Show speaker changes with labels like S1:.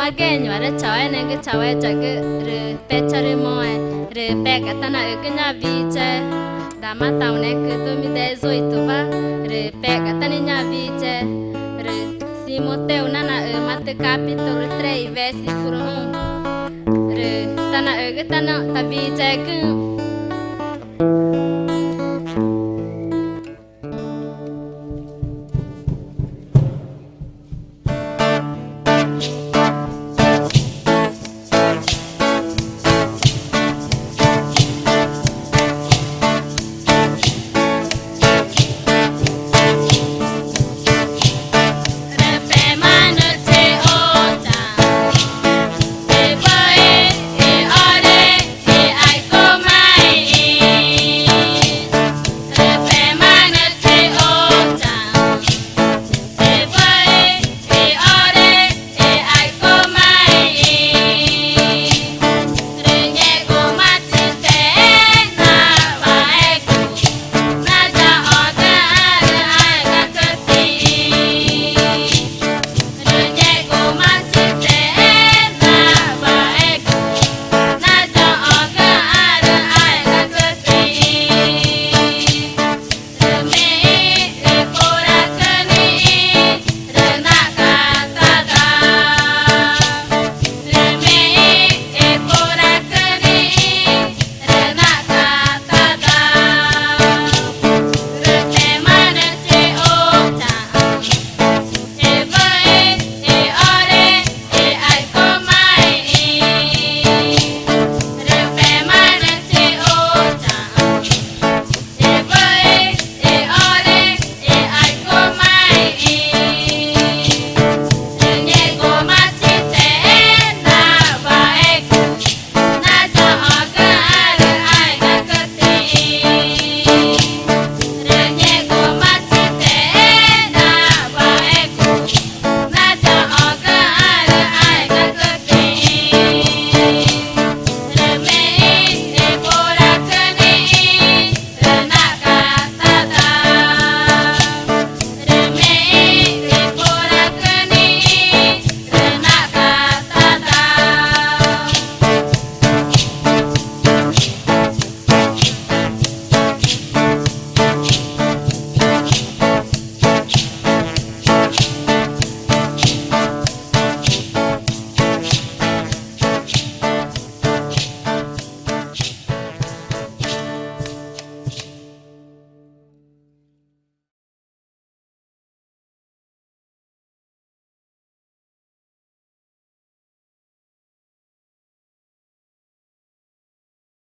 S1: mà cái nhỏ đó cháu này cái cháu ấy cái rồi bé cháu rồi mua rồi bé cái ta nói cái nhà vi chơi đã mà tao này cái tôi mi để rồi tụi ba rồi bé cái ta này nhà vi chơi rồi si một teo nana mà từ capítulo 3 versículo 1 rồi ta nói cái ta nói ta vi chơi cái